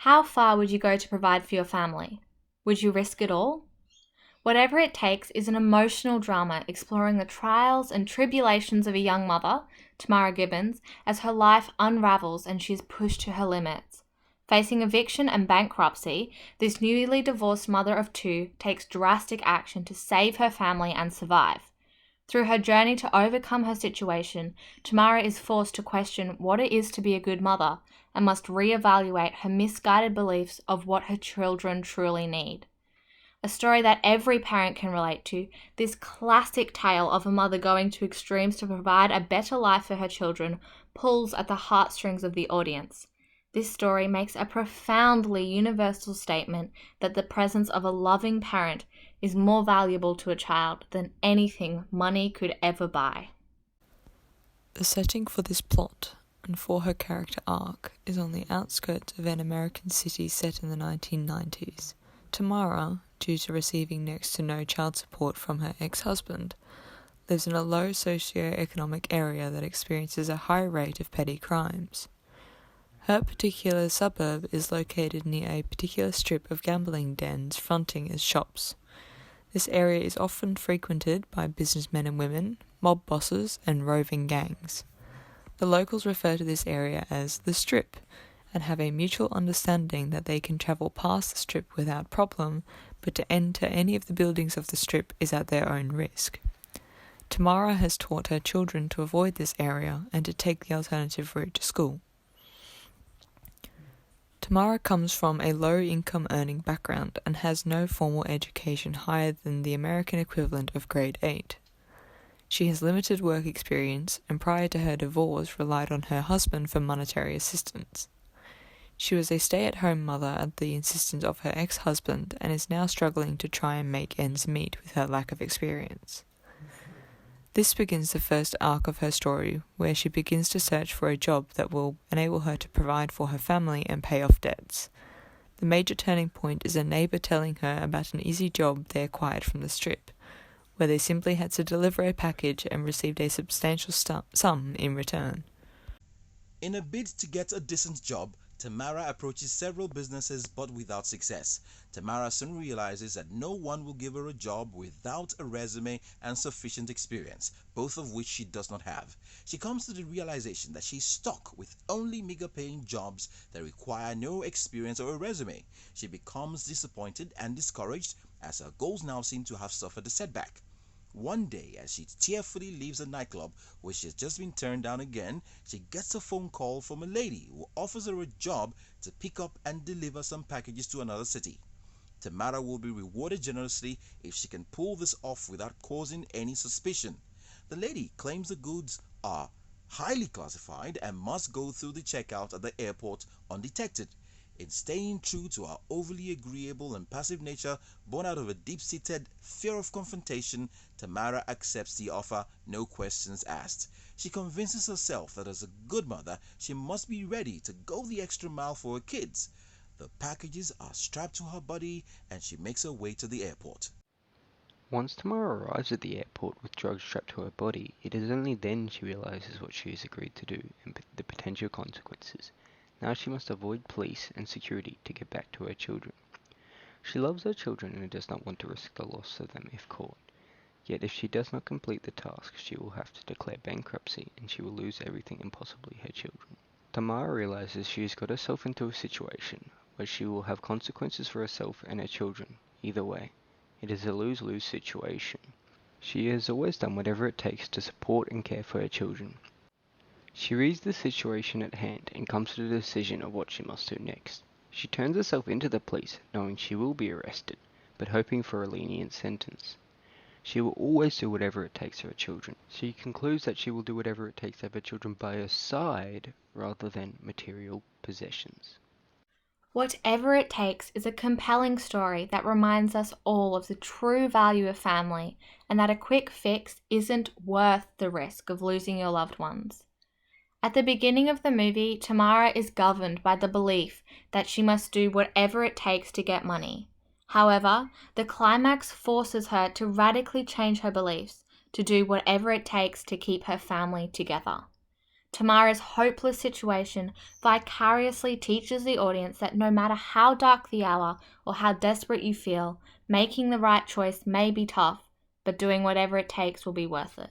How far would you go to provide for your family? Would you risk it all? Whatever It Takes is an emotional drama exploring the trials and tribulations of a young mother, Tamara Gibbons, as her life unravels and she is pushed to her limits. Facing eviction and bankruptcy, this newly divorced mother of two takes drastic action to save her family and survive. Through her journey to overcome her situation, Tamara is forced to question what it is to be a good mother and must reevaluate her misguided beliefs of what her children truly need. A story that every parent can relate to, this classic tale of a mother going to extremes to provide a better life for her children pulls at the heartstrings of the audience. This story makes a profoundly universal statement that the presence of a loving parent is more valuable to a child than anything money could ever buy. The setting for this plot and for her character arc is on the outskirts of an American city set in the 1990s. Tamara, due to receiving next to no child support from her ex-husband, lives in a low socio-economic area that experiences a high rate of petty crimes. Her particular suburb is located near a particular strip of gambling dens fronting as shops. This area is often frequented by businessmen and women, mob bosses, and roving gangs. The locals refer to this area as the Strip, and have a mutual understanding that they can travel past the Strip without problem, but to enter any of the buildings of the Strip is at their own risk. Tamara has taught her children to avoid this area and to take the alternative route to school. Tamara comes from a low-income earning background and has no formal education higher than the American equivalent of grade 8. She has limited work experience and prior to her divorce relied on her husband for monetary assistance. She was a stay-at-home mother at the insistence of her ex-husband and is now struggling to try and make ends meet with her lack of experience. This begins the first arc of her story, where she begins to search for a job that will enable her to provide for her family and pay off debts. The major turning point is a neighbour telling her about an easy job they acquired from the Strip, where they simply had to deliver a package and received a substantial sum in return. In a bid to get a decent job, Tamara approaches several businesses but without success. Tamara soon realizes that no one will give her a job without a resume and sufficient experience, both of which she does not have. She comes to the realization that she's stuck with only meager-paying jobs that require no experience or a resume. She becomes disappointed and discouraged as her goals now seem to have suffered a setback. One day, as she tearfully leaves a nightclub where she has just been turned down again, she gets a phone call from a lady who offers her a job to pick up and deliver some packages to another city. Tamara will be rewarded generously if she can pull this off without causing any suspicion. The lady claims the goods are highly classified and must go through the checkout at the airport undetected. In staying true to her overly agreeable and passive nature, born out of a deep-seated fear of confrontation, Tamara accepts the offer, no questions asked. She convinces herself that as a good mother, she must be ready to go the extra mile for her kids. The packages are strapped to her body and she makes her way to the airport. Once Tamara arrives at the airport with drugs strapped to her body, it is only then she realizes what she has agreed to do and the potential consequences. Now she must avoid police and security to get back to her children. She loves her children and does not want to risk the loss of them if caught. Yet if she does not complete the task, she will have to declare bankruptcy and she will lose everything and possibly her children. Tamara realizes she has got herself into a situation where she will have consequences for herself and her children. Either way, it is a lose-lose situation. She has always done whatever it takes to support and care for her children. She reads the situation at hand and comes to the decision of what she must do next. She turns herself into the police, knowing she will be arrested, but hoping for a lenient sentence. She will always do whatever it takes for her children. She concludes that she will do whatever it takes to have her children by her side, rather than material possessions. Whatever It Takes is a compelling story that reminds us all of the true value of family and that a quick fix isn't worth the risk of losing your loved ones. At the beginning of the movie, Tamara is governed by the belief that she must do whatever it takes to get money. However, the climax forces her to radically change her beliefs, to do whatever it takes to keep her family together. Tamara's hopeless situation vicariously teaches the audience that no matter how dark the hour or how desperate you feel, making the right choice may be tough, but doing whatever it takes will be worth it.